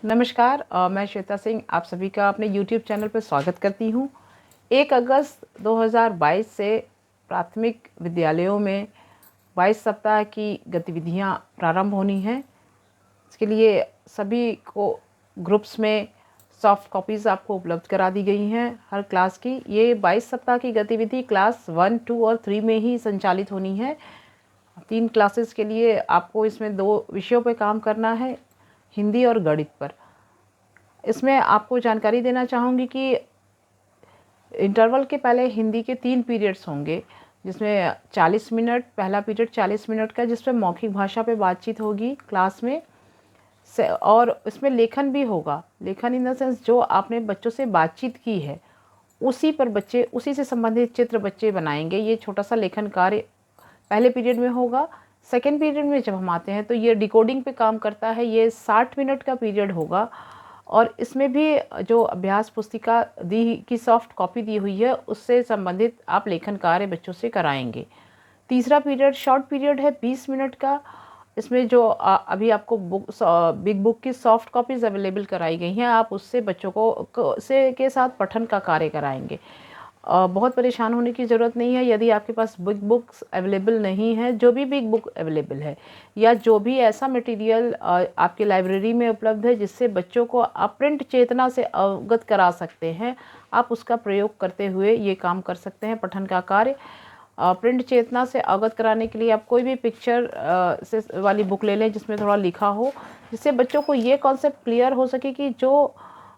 नमस्कार, मैं श्वेता सिंह आप सभी का अपने YouTube चैनल पर स्वागत करती हूँ। 1 अगस्त 2022 से प्राथमिक विद्यालयों में 22 सप्ताह की गतिविधियाँ प्रारंभ होनी हैं। इसके लिए सभी को ग्रुप्स में सॉफ्ट कॉपीज़ आपको उपलब्ध करा दी गई हैं हर क्लास की। ये 22 सप्ताह की गतिविधि क्लास 1, 2 और 3 में ही संचालित होनी है। 3 क्लासेस के लिए आपको इसमें 2 विषयों पर काम करना है, हिंदी और गणित पर। इसमें आपको जानकारी देना चाहूँगी कि इंटरवल के पहले हिंदी के 3 पीरियड्स होंगे, जिसमें 40 मिनट, पहला पीरियड 40 मिनट का, जिसमें मौखिक भाषा पे बातचीत होगी क्लास में से, और इसमें लेखन भी होगा। लेखन इन द सेंस जो आपने बच्चों से बातचीत की है उसी पर बच्चे, उसी से संबंधित चित्र बच्चे बनाएंगे। ये छोटा सा लेखन कार्य पहले पीरियड में होगा। सेकेंड पीरियड में जब हम आते हैं तो ये डिकोडिंग पे काम करता है। ये 60 मिनट का पीरियड होगा और इसमें भी जो अभ्यास पुस्तिका दी की सॉफ्ट कॉपी दी हुई है उससे संबंधित आप लेखन कार्य बच्चों से कराएंगे। तीसरा पीरियड शॉर्ट पीरियड है 20 मिनट का। इसमें जो अभी आपको बिग बुक की सॉफ्ट कॉपीज़ अवेलेबल कराई गई हैं, आप उससे बच्चों को से के साथ पठन का कार्य कराएंगे। बहुत परेशान होने की ज़रूरत नहीं है। यदि आपके पास बिग बुक्स अवेलेबल नहीं है, जो भी बिग बुक अवेलेबल है या जो भी ऐसा मटेरियल आपकी लाइब्रेरी में उपलब्ध है जिससे बच्चों को आप प्रिंट चेतना से अवगत करा सकते हैं, आप उसका प्रयोग करते हुए ये काम कर सकते हैं पठन का कार्य। प्रिंट चेतना से अवगत कराने के लिए आप कोई भी पिक्चर से वाली बुक ले लें जिसमें थोड़ा लिखा हो, जिससे बच्चों को ये कॉन्सेप्ट क्लियर हो सके कि जो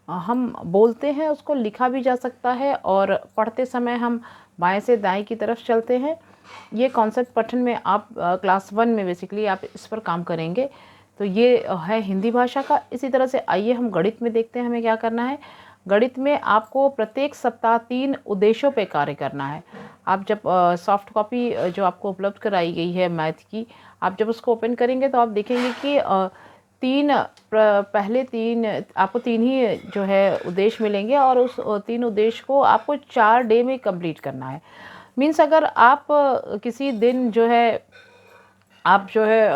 हम बोलते हैं उसको लिखा भी जा सकता है और पढ़ते समय हम बाएं से दाएं की तरफ चलते हैं। ये कॉन्सेप्ट पठन में आप क्लास 1 में बेसिकली आप इस पर काम करेंगे। तो ये है हिंदी भाषा का। इसी तरह से आइए हम गणित में देखते हैं हमें क्या करना है। गणित में आपको प्रत्येक सप्ताह 3 उद्देश्यों पे कार्य करना है। आप जब सॉफ्ट कॉपी जो आपको उपलब्ध कराई गई है मैथ की, आप जब उसको ओपन करेंगे तो आप देखेंगे कि पहले 3 आपको 3 ही जो है उद्देश्य मिलेंगे और उस 3 उद्देश्य को आपको 4 डे में कंप्लीट करना है। मीन्स अगर आप किसी दिन जो है आप जो है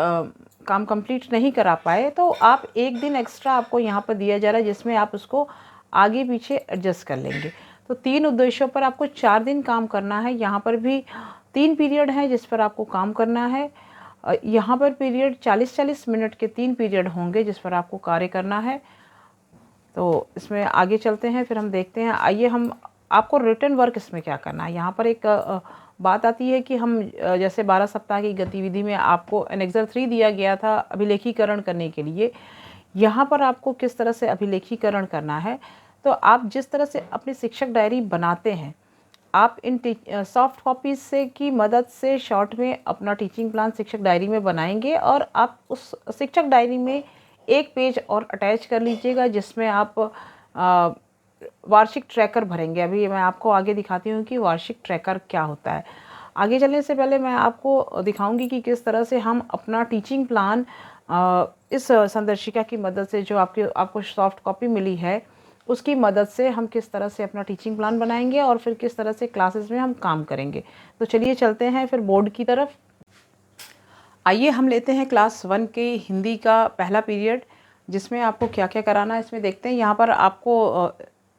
काम कंप्लीट नहीं करा पाए तो आप एक दिन एक्स्ट्रा आपको यहाँ पर दिया जा रहा है जिसमें आप उसको आगे पीछे एडजस्ट कर लेंगे। तो 3 उद्देश्यों पर आपको 4 दिन काम करना है। यहाँ पर भी 3 पीरियड हैं जिस पर आपको काम करना है। यहाँ पर पीरियड 40-40 मिनट के 3 पीरियड होंगे जिस पर आपको कार्य करना है। तो इसमें आगे चलते हैं, फिर हम देखते हैं। आइए हम आपको रिटन वर्क इसमें क्या करना है। यहाँ पर एक बात आती है कि हम जैसे 12 सप्ताह की गतिविधि में आपको एनेक्सर 3 दिया गया था अभिलेखीकरण करने के लिए। यहाँ पर आपको किस तरह से अभिलेखीकरण करना है, तो आप जिस तरह से अपनी शिक्षक डायरी बनाते हैं, आप इन सॉफ्ट कॉपीज से की मदद से शॉर्ट में अपना टीचिंग प्लान शिक्षक डायरी में बनाएंगे और आप उस शिक्षक डायरी में एक पेज और अटैच कर लीजिएगा जिसमें आप वार्षिक ट्रैकर भरेंगे। अभी मैं आपको आगे दिखाती हूँ कि वार्षिक ट्रैकर क्या होता है। आगे चलने से पहले मैं आपको दिखाऊंगी कि किस तरह से हम अपना टीचिंग प्लान इस संदर्शिका की मदद से, जो आपको सॉफ्ट कॉपी मिली है उसकी मदद से हम किस तरह से अपना टीचिंग प्लान बनाएंगे और फिर किस तरह से क्लासेस में हम काम करेंगे। तो चलिए चलते हैं फिर बोर्ड की तरफ। आइए हम लेते हैं क्लास 1 के हिंदी का पहला पीरियड, जिसमें आपको क्या क्या कराना है इसमें देखते हैं। यहाँ पर आपको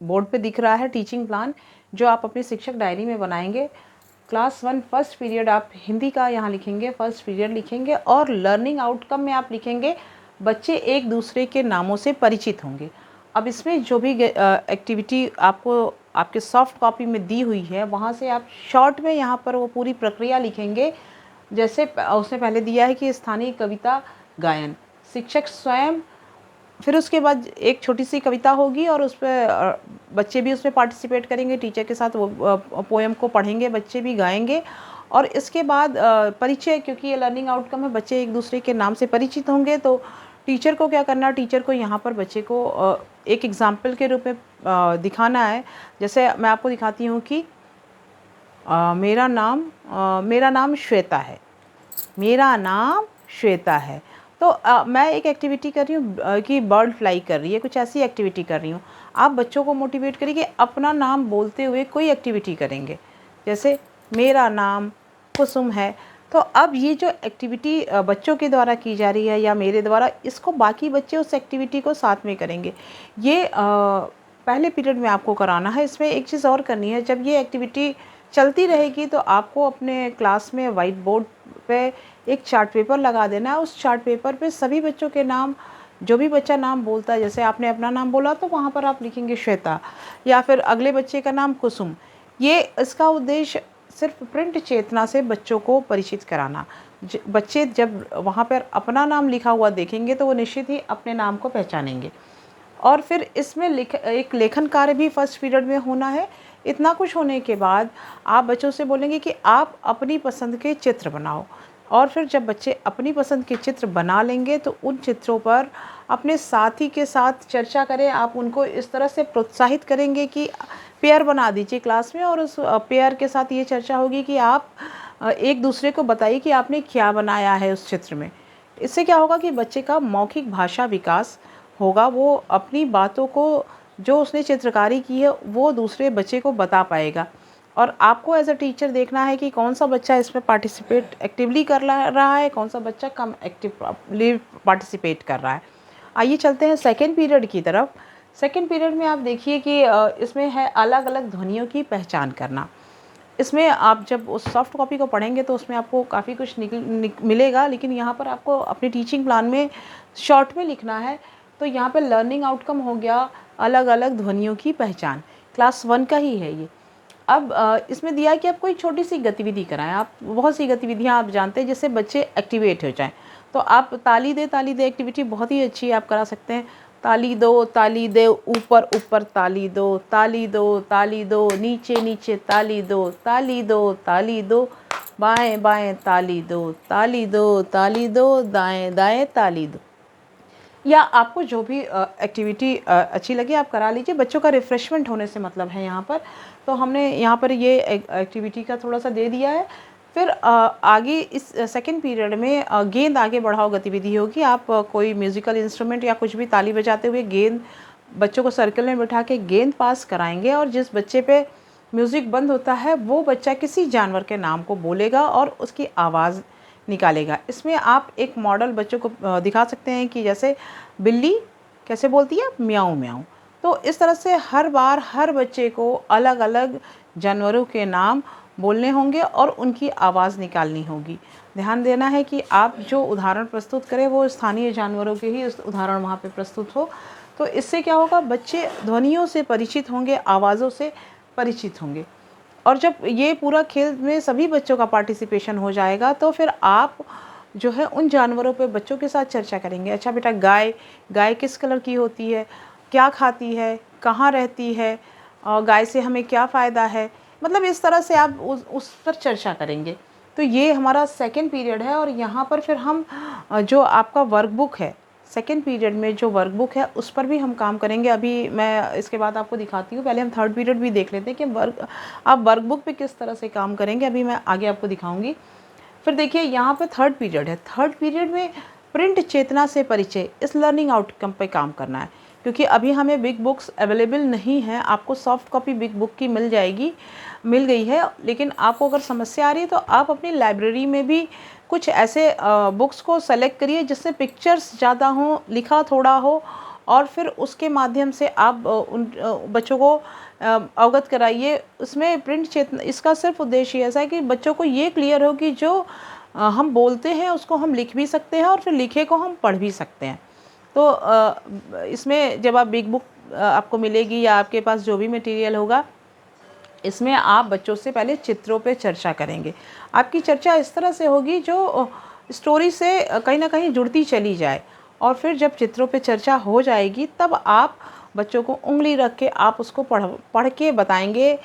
बोर्ड पे दिख रहा है टीचिंग प्लान जो आप अपनी शिक्षक डायरी में बनाएंगे। क्लास 1 फर्स्ट पीरियड आप हिंदी का यहाँ लिखेंगे, फर्स्ट पीरियड लिखेंगे और लर्निंग आउटकम में आप लिखेंगे बच्चे एक दूसरे के नामों से परिचित होंगे। अब इसमें जो भी एक्टिविटी आपको आपके सॉफ्ट कॉपी में दी हुई है वहाँ से आप शॉर्ट में यहाँ पर वो पूरी प्रक्रिया लिखेंगे। जैसे उसने पहले दिया है कि स्थानीय कविता गायन, शिक्षक स्वयं, फिर उसके बाद एक छोटी सी कविता होगी और उस पर बच्चे भी उसमें पार्टिसिपेट करेंगे, टीचर के साथ वो पोएम को पढ़ेंगे, बच्चे भी गाएंगे। और इसके बाद परिचय, क्योंकि ये लर्निंग आउटकम है, बच्चे एक दूसरे के नाम से परिचित होंगे। तो टीचर को क्या करना है, टीचर को यहाँ पर बच्चे को एक एग्जाम्पल के रूप में दिखाना है। जैसे मैं आपको दिखाती हूँ कि मेरा नाम श्वेता है, मेरा नाम श्वेता है। तो मैं एक एक्टिविटी कर रही हूँ कि बर्ड फ्लाई कर रही है, कुछ ऐसी एक्टिविटी कर रही हूँ। आप बच्चों को मोटिवेट करिए अपना नाम बोलते हुए कोई एक्टिविटी करेंगे। जैसे मेरा नाम कुसुम है, तो अब ये जो एक्टिविटी बच्चों के द्वारा की जा रही है या मेरे द्वारा, इसको बाकी बच्चे उस एक्टिविटी को साथ में करेंगे। ये पहले पीरियड में आपको कराना है। इसमें एक चीज़ और करनी है, जब ये एक्टिविटी चलती रहेगी तो आपको अपने क्लास में वाइट बोर्ड पे एक चार्ट पेपर लगा देना है। उस चार्ट पेपर पे सभी बच्चों के नाम, जो भी बच्चा नाम बोलता है, जैसे आपने अपना नाम बोला तो वहाँ पर आप लिखेंगे श्वेता, या फिर अगले बच्चे का नाम कुसुम। ये इसका उद्देश्य सिर्फ प्रिंट चेतना से बच्चों को परिचित कराना। बच्चे जब वहाँ पर अपना नाम लिखा हुआ देखेंगे तो वो निश्चित ही अपने नाम को पहचानेंगे। और फिर इसमें एक लेखन कार्य भी फर्स्ट पीरियड में होना है। इतना कुछ होने के बाद आप बच्चों से बोलेंगे कि आप अपनी पसंद के चित्र बनाओ। और फिर जब बच्चे अपनी पसंद के चित्र बना लेंगे तो उन चित्रों पर अपने साथी के साथ चर्चा करें। आप उनको इस तरह से प्रोत्साहित करेंगे कि पेयर बना दीजिए क्लास में, और उस पेयर के साथ ये चर्चा होगी कि आप एक दूसरे को बताइए कि आपने क्या बनाया है उस चित्र में। इससे क्या होगा कि बच्चे का मौखिक भाषा विकास होगा। वो अपनी बातों को, जो उसने चित्रकारी की है, वो दूसरे बच्चे को बता पाएगा। और आपको एज अ टीचर देखना है कि कौन सा बच्चा इसमें पार्टिसिपेट एक्टिवली कर रहा है, कौन सा बच्चा कम एक्टिवली पार्टिसिपेट कर रहा है। आइए चलते हैं सेकेंड पीरियड की तरफ। सेकेंड पीरियड में आप देखिए कि इसमें है अलग अलग ध्वनियों की पहचान करना। इसमें आप जब उस सॉफ्ट कॉपी को पढ़ेंगे तो उसमें आपको काफ़ी कुछ मिलेगा, लेकिन यहाँ पर आपको अपनी टीचिंग प्लान में शॉर्ट में लिखना है। तो यहाँ पे लर्निंग आउटकम हो गया अलग अलग ध्वनियों की पहचान, क्लास 1 का ही है ये। अब इसमें दिया है कि आप कोई छोटी सी गतिविधि कराएं। आप बहुत सी गतिविधियां आप जानते हैं जिससे बच्चे एक्टिवेट हो जाएं। तो आप ताली दे एक्टिविटी बहुत ही अच्छी आप करा सकते हैं। ताली दे, ऊपर ऊपर ताली दो, नीचे नीचे ताली दो, बाएं बाएं ताली दो, दाएं दाएं ताली दो। या आपको जो भी एक्टिविटी अच्छी लगे आप करा लीजिए। बच्चों का रिफ़्रेशमेंट होने से मतलब है यहाँ पर। तो हमने यहाँ पर ये एक्टिविटी का थोड़ा सा दे दिया है। फिर आगे इस सेकंड पीरियड में गेंद आगे बढ़ाओ गतिविधि होगी। आप कोई म्यूज़िकल इंस्ट्रूमेंट या कुछ भी ताली बजाते हुए गेंद बच्चों को सर्कल में बिठा के गेंद पास कराएंगे, और जिस बच्चे पे म्यूज़िक बंद होता है वो बच्चा किसी जानवर के नाम को बोलेगा और उसकी आवाज़ निकालेगा। इसमें आप एक मॉडल बच्चों को दिखा सकते हैं कि जैसे बिल्ली कैसे बोलती है, म्याऊं म्याऊं। तो इस तरह से हर बार हर बच्चे को अलग अलग जानवरों के नाम बोलने होंगे और उनकी आवाज़ निकालनी होगी। ध्यान देना है कि आप जो उदाहरण प्रस्तुत करें वो स्थानीय जानवरों के ही उदाहरण वहाँ पे प्रस्तुत हो। तो इससे क्या होगा, बच्चे ध्वनियों से परिचित होंगे, आवाज़ों से परिचित होंगे। और जब ये पूरा खेल में सभी बच्चों का पार्टिसिपेशन हो जाएगा तो फिर आप जो है उन जानवरों पे बच्चों के साथ चर्चा करेंगे। अच्छा बेटा, गाय किस कलर की होती है, क्या खाती है, कहाँ रहती है, और गाय से हमें क्या फ़ायदा है। मतलब इस तरह से आप उस पर चर्चा करेंगे। तो ये हमारा सेकेंड पीरियड है। और यहाँ पर फिर हम जो आपका वर्कबुक है, सेकेंड पीरियड में जो वर्कबुक है उस पर भी हम काम करेंगे। अभी मैं इसके बाद आपको दिखाती हूँ। पहले हम थर्ड पीरियड भी देख लेते हैं कि आप वर्कबुक पे किस तरह से काम करेंगे। अभी मैं आगे आपको दिखाऊंगी। फिर देखिए यहाँ पे थर्ड पीरियड है। थर्ड पीरियड में प्रिंट चेतना से परिचय, इस लर्निंग आउटकम पे काम करना है। क्योंकि अभी हमें बिग बुक्स अवेलेबल नहीं है। आपको सॉफ्ट कॉपी बिग बुक की मिल गई है, लेकिन आपको अगर समस्या आ रही है तो आप अपनी लाइब्रेरी में भी कुछ ऐसे बुक्स को सेलेक्ट करिए जिससे पिक्चर्स ज़्यादा हों, लिखा थोड़ा हो, और फिर उसके माध्यम से आप उन बच्चों को अवगत कराइए। उसमें प्रिंट चेतना, इसका सिर्फ उद्देश्य ऐसा है कि बच्चों को ये क्लियर हो कि जो हम बोलते हैं उसको हम लिख भी सकते हैं और फिर लिखे को हम पढ़ भी सकते हैं। तो इसमें जब आप बिग बुक आपको मिलेगी या आपके पास जो भी मटेरियल होगा, इसमें आप बच्चों से पहले चित्रों पे चर्चा करेंगे। आपकी चर्चा इस तरह से होगी जो स्टोरी से कहीं ना कहीं जुड़ती चली जाए। और फिर जब चित्रों पे चर्चा हो जाएगी तब आप बच्चों को उंगली रख के आप उसको पढ़ के बताएंगे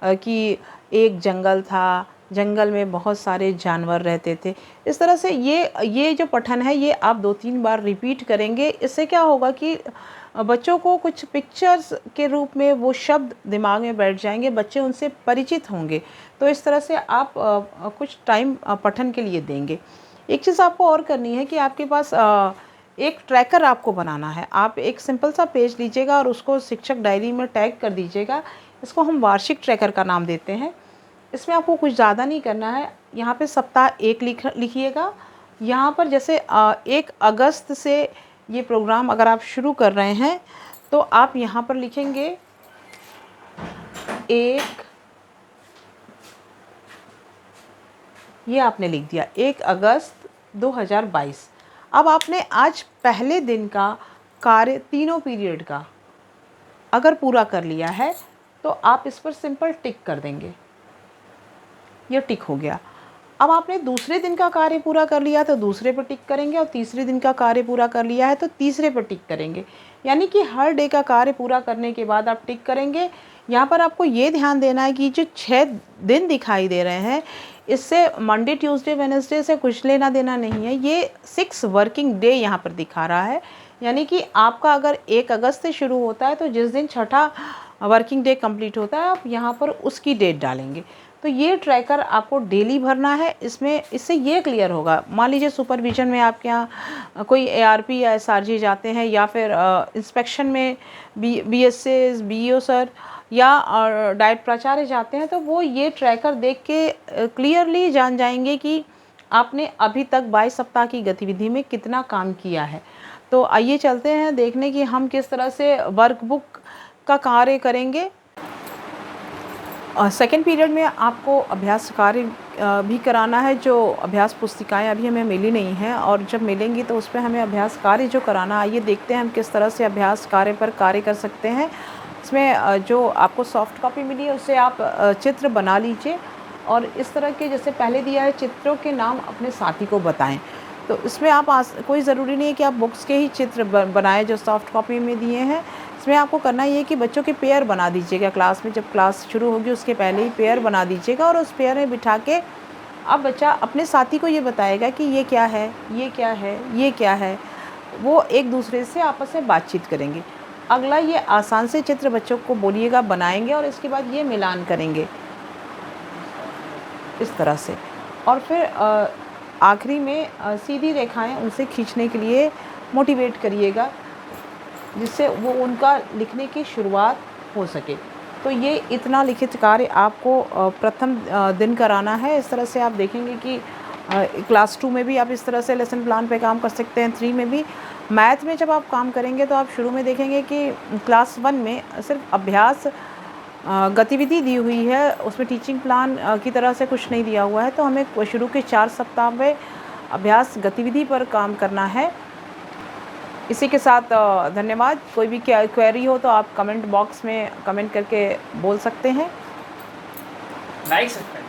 कि एक जंगल था, जंगल में बहुत सारे जानवर रहते थे। इस तरह से ये जो पठन है ये आप 2-3 बार रिपीट करेंगे। इससे क्या होगा कि बच्चों को कुछ पिक्चर्स के रूप में वो शब्द दिमाग में बैठ जाएंगे, बच्चे उनसे परिचित होंगे। तो इस तरह से आप कुछ टाइम पठन के लिए देंगे। एक चीज़ आपको और करनी है कि आपके पास एक ट्रैकर आपको बनाना है। आप एक सिंपल सा पेज लीजिएगा और उसको शिक्षक डायरी में टैग कर दीजिएगा। इसको हम वार्षिक ट्रैकर का नाम देते हैं। इसमें आपको कुछ ज़्यादा नहीं करना है। यहाँ पे सप्ताह 1 लिखिएगा। यहाँ पर जैसे 1 अगस्त से ये प्रोग्राम अगर आप शुरू कर रहे हैं तो आप यहाँ पर लिखेंगे 1, ये आपने लिख दिया 1 अगस्त 2022। अब आपने आज पहले दिन का कार्य तीनों पीरियड का अगर पूरा कर लिया है तो आप इस पर सिंपल टिक कर देंगे, यह टिक हो गया। अब आपने दूसरे दिन का कार्य पूरा कर लिया तो दूसरे पर टिक करेंगे, और तीसरे दिन का कार्य पूरा कर लिया है तो तीसरे पर टिक करेंगे। यानी कि हर डे का कार्य पूरा करने के बाद आप टिक करेंगे। यहाँ पर आपको ये ध्यान देना है कि जो 6 दिन दिखाई दे रहे हैं, इससे मंडे ट्यूसडे वेडनेसडे से कुछ लेना देना नहीं है। ये 6 वर्किंग डे यहाँ पर दिखा रहा है। यानी कि आपका अगर 1 अगस्त से शुरू होता है तो जिस दिन छठा वर्किंग डे कंप्लीट होता है आप यहाँ पर उसकी डेट डालेंगे। तो ये ट्रैकर आपको डेली भरना है। इससे ये क्लियर होगा, मान लीजिए सुपरविज़न में आपके यहाँ कोई एआरपी या एसआरजी जाते हैं, या फिर इंस्पेक्शन में बीएसए बीईओ सर या डाइट प्राचार्य जाते हैं, तो वो ये ट्रैकर देख के क्लियरली जान जाएंगे कि आपने अभी तक 22 सप्ताह की गतिविधि में कितना काम किया है। तो आइए चलते हैं देखने कि हम किस तरह से वर्कबुक का कार्य करेंगे। सेकेंड पीरियड में आपको अभ्यास कार्य भी कराना है। जो अभ्यास पुस्तिकाएं अभी हमें मिली नहीं हैं, और जब मिलेंगी तो उस पर हमें अभ्यास कार्य जो कराना, आइए देखते हैं हम किस तरह से अभ्यास कार्य पर कार्य कर सकते हैं। इसमें जो आपको सॉफ्ट कॉपी मिली है उससे आप चित्र बना लीजिए, और इस तरह के जैसे पहले दिया है चित्रों के नाम अपने साथी को बताएं। तो इसमें आप कोई ज़रूरी नहीं है कि आप बुक्स के ही चित्र बनाएं जो सॉफ्ट कॉपी में दिए हैं। इसमें आपको करना ये है कि बच्चों के पेयर बना दीजिएगा। क्लास में जब क्लास शुरू होगी उसके पहले ही पेयर बना दीजिएगा, और उस पेयर में बिठा के अब बच्चा अपने साथी को ये बताएगा कि ये क्या है, ये क्या है, ये क्या है। वो एक दूसरे से आपस में बातचीत करेंगे। अगला, ये आसान से चित्र बच्चों को बोलिएगा बनाएंगे, और इसके बाद ये मिलान करेंगे इस तरह से। और फिर आखिरी में सीधी रेखाएं उनसे खींचने के लिए मोटिवेट करिएगा, जिससे वो उनका लिखने की शुरुआत हो सके। तो ये इतना लिखित कार्य आपको प्रथम दिन कराना है। इस तरह से आप देखेंगे कि क्लास 2 में भी आप इस तरह से लेसन प्लान पे काम कर सकते हैं। 3 में भी। मैथ में जब आप काम करेंगे तो आप शुरू में देखेंगे कि क्लास 1 में सिर्फ अभ्यास गतिविधि दी हुई है, उसमें टीचिंग प्लान की तरह से कुछ नहीं दिया हुआ है। तो हमें शुरू के 4 सप्ताह में अभ्यास गतिविधि पर काम करना है। इसी के साथ धन्यवाद। कोई भी क्वेरी हो तो आप कमेंट बॉक्स में कमेंट करके बोल सकते हैं। Like subscribe